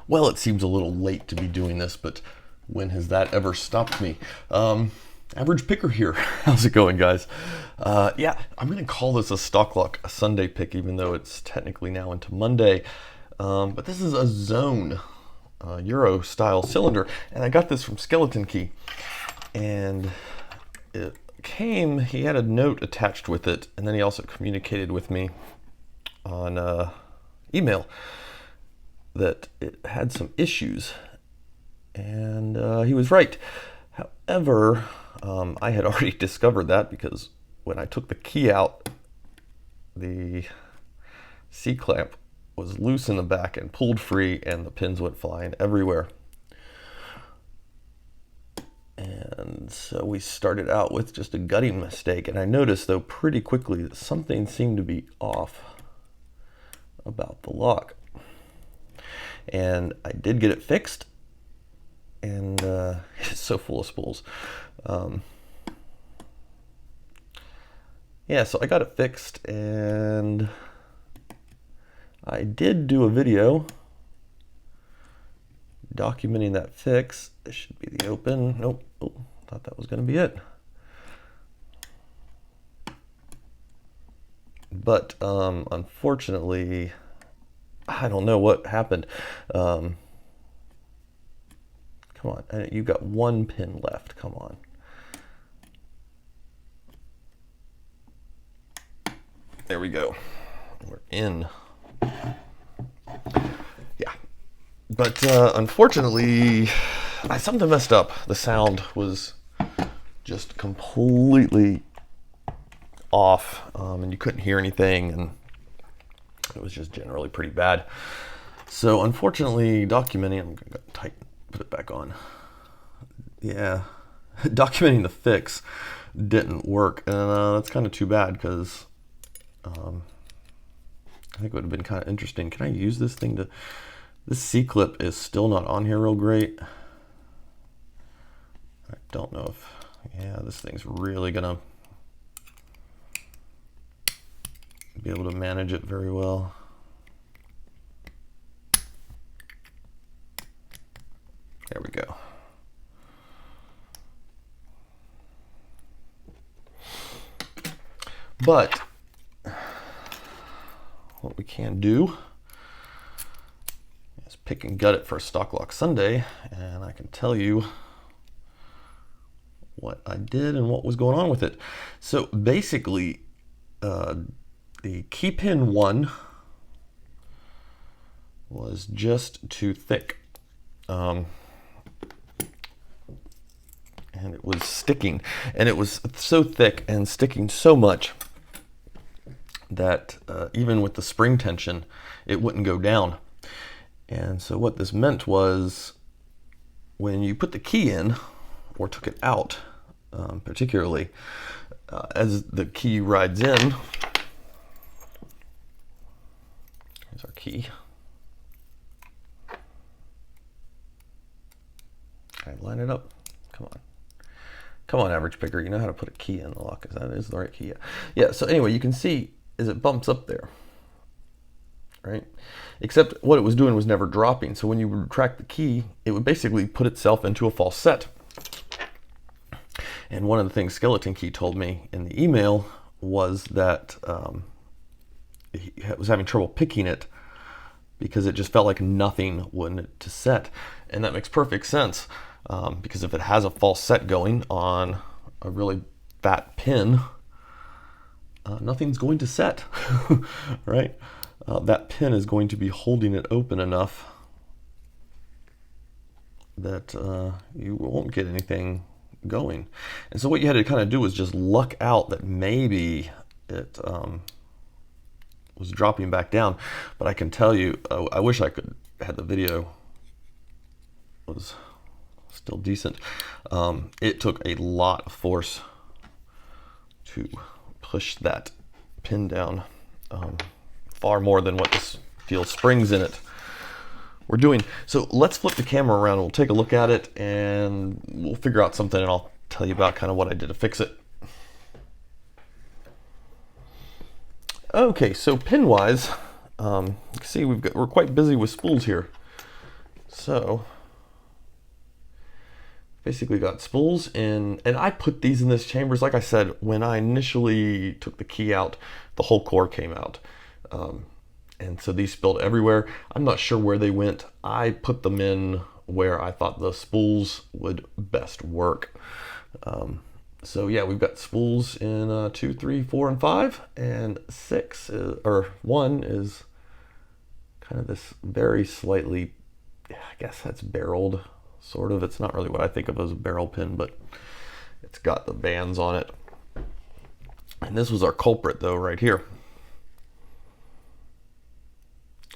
Well, it seems a little late to be doing this, but when has that ever stopped me? Average Picker here. How's it going, guys? Yeah, I'm going to call this a stock lock, a Sunday pick, even though it's technically now into Monday. But this is a zone Euro style cylinder, and I got this from SkeletonKey. And it came, he had a note attached with it, and then he also communicated with me on email that it had some issues, and he was right. However, I had already discovered that because when I took the key out, the C-clamp was loose in the back and pulled free, and the pins went flying everywhere. And so we started out with just a gutting mistake, and I noticed though pretty quickly that something seemed to be off about the lock. And I did get it fixed, and it's so full of spools. Yeah, so I got it fixed, and I did do a video documenting that fix. This should be the open. Nope, oh, thought that was going to be it. But unfortunately, I don't know what happened. Come on, you got one pin left. Come on. There we go. We're in. Yeah. But unfortunately, something messed up. The sound was just completely off, and you couldn't hear anything, and it was just generally pretty bad. So unfortunately, documenting, I'm gonna put it back on. Yeah, documenting the fix didn't work, and that's kind of too bad because I think it would have been kind of interesting. Can I use this thing to? This C-clip is still not on here real great. I don't know if, yeah, this thing's really gonna be able to manage it very well. There we go. But what we can do is pick and gut it for a stock lock Sunday, and I can tell you what I did and what was going on with it. So basically, the key pin 1 was just too thick. And it was sticking, and it was so thick and sticking so much that even with the spring tension, it wouldn't go down. And so what this meant was when you put the key in or took it out, particularly as the key rides in, here's our key. Okay, line it up. Come on. Come on, Average Picker. You know how to put a key in the lock. That is the right key. Yeah, so anyway, you can see as it bumps up there, right? Except what it was doing was never dropping. So when you retract the key, it would basically put itself into a false set. And one of the things SkeletonKey told me in the email was that he was having trouble picking it because it just felt like nothing wanted to set. And that makes perfect sense. Because if it has a false set going on a really fat pin, nothing's going to set, right? That pin is going to be holding it open enough that you won't get anything going. And so what you had to kind of do was just luck out that maybe it was dropping back down. But I can tell you, I wish I could had the video was still decent. It took a lot of force to push that pin down, far more than what this steel springs in it were doing. So let's flip the camera around and we'll take a look at it and we'll figure out something, and I'll tell you about kind of what I did to fix it. Okay, so pin wise, you can see we're quite busy with spools here. So basically got spools in, and I put these in this chambers. Like I said, when I initially took the key out, the whole core came out. And so these spilled everywhere. I'm not sure where they went. I put them in where I thought the spools would best work. So yeah, we've got spools in 2, 3, 4, and 5, and 6 is, or 1 is kind of this very slightly, I guess that's barreled, sort of. It's not really what I think of as a barrel pin, but it's got the bands on it. And this was our culprit though, right here.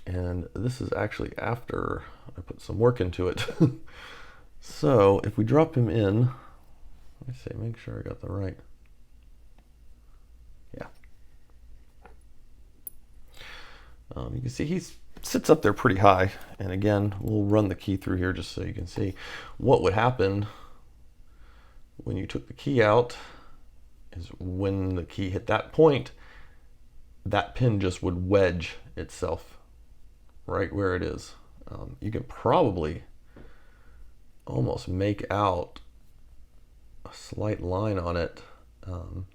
And this is actually after I put some work into it. So if we drop him in, let me see, make sure I got the right. Yeah. You can see he sits up there pretty high. And again, we'll run the key through here just so you can see what would happen when you took the key out is when the key hit that point, that pin just would wedge itself right where it is. You can probably almost make out a slight line on it. Though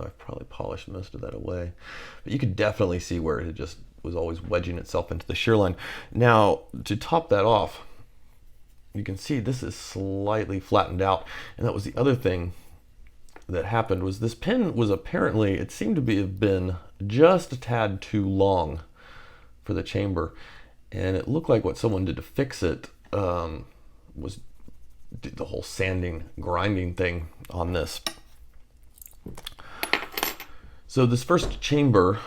I've probably polished most of that away. But you could definitely see where it just was always wedging itself into the shear line. Now, to top that off, you can see this is slightly flattened out. And that was the other thing that happened, was this pin was apparently, it seemed to have been just a tad too long for the chamber. And it looked like what someone did to fix it was did the whole sanding, grinding thing on this. So this first chamber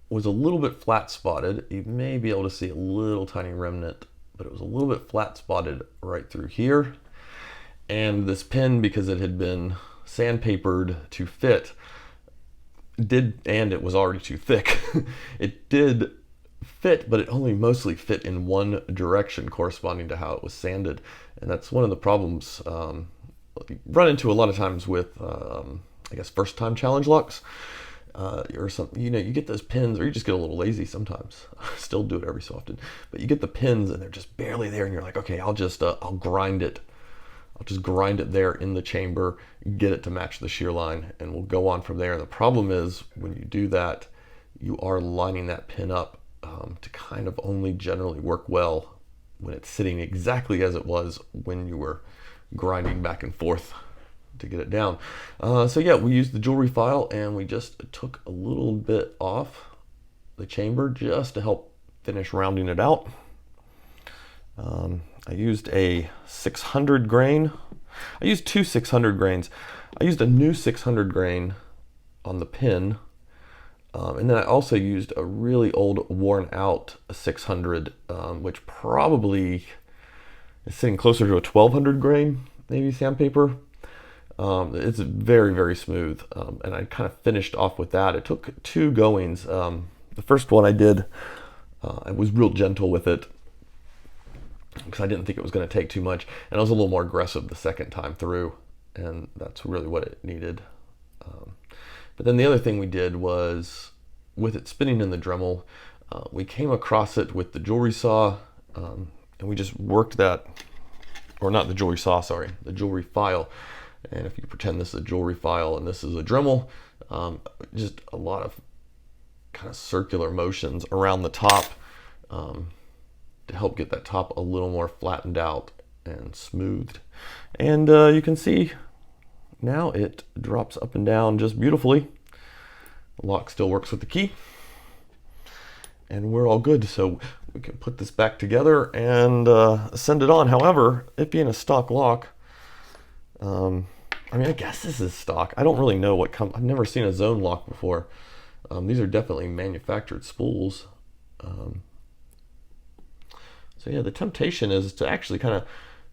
was a little bit flat spotted. You may be able to see a little tiny remnant, but it was a little bit flat spotted right through here. And this pin, because it had been sandpapered to fit, and it was already too thick, it did fit, but it only mostly fit in one direction corresponding to how it was sanded. And that's one of the problems you run into a lot of times with, I guess, first time challenge locks. Or something, you get those pins, or you just get a little lazy sometimes. I still do it every so often, but you get the pins and they're just barely there, and you're like, okay, I'll grind it. I'll just grind it there in the chamber, get it to match the shear line, and we'll go on from there. And the problem is when you do that, you are lining that pin up to kind of only generally work well when it's sitting exactly as it was when you were grinding back and forth to get it down. So yeah, we used the jewelry file and we just took a little bit off the chamber just to help finish rounding it out. I used a 600 grain. I used two 600 grains. I used a new 600 grain on the pin. And then I also used a really old worn out 600, which probably is sitting closer to a 1200 grain, maybe sandpaper. It's very, very smooth. And I kind of finished off with that. It took two goings. The first one I did, I was real gentle with it because I didn't think it was going to take too much. And I was a little more aggressive the second time through. And that's really what it needed. But then the other thing we did was, with it spinning in the Dremel, we came across it with the jewelry saw, and we just worked that, or not the jewelry saw, sorry, the jewelry file. And if you pretend this is a jewelry file and this is a Dremel, just a lot of kind of circular motions around the top to help get that top a little more flattened out and smoothed. And you can see now it drops up and down just beautifully. The lock still works with the key, and we're all good. So we can put this back together and send it on. However, it being a stock lock, I mean, I guess this is stock. I don't really know what I've never seen a zone lock before. These are definitely manufactured spools. So yeah, the temptation is to actually kind of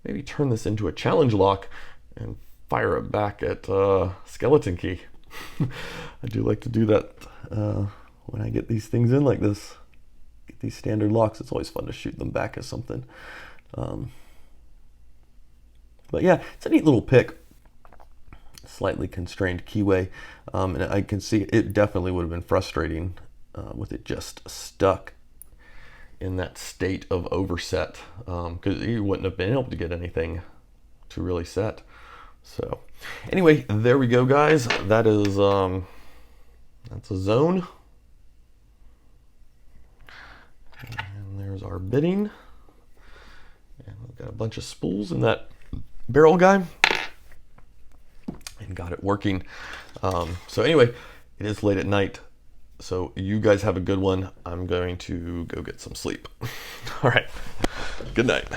maybe turn this into a challenge lock and fire it back at SkeletonKey. I do like to do that when I get these things in like this. Get these standard locks. It's always fun to shoot them back as something. But yeah, it's a neat little pick. Slightly constrained keyway. And I can see it definitely would have been frustrating with it just stuck in that state of overset, because you wouldn't have been able to get anything to really set. So anyway, there we go, guys. That is that's a zone. And there's our bitting. And we've got a bunch of spools in that barrel guy. And got it working. So anyway, it is late at night. So you guys have a good one. I'm going to go get some sleep. All right. Good night.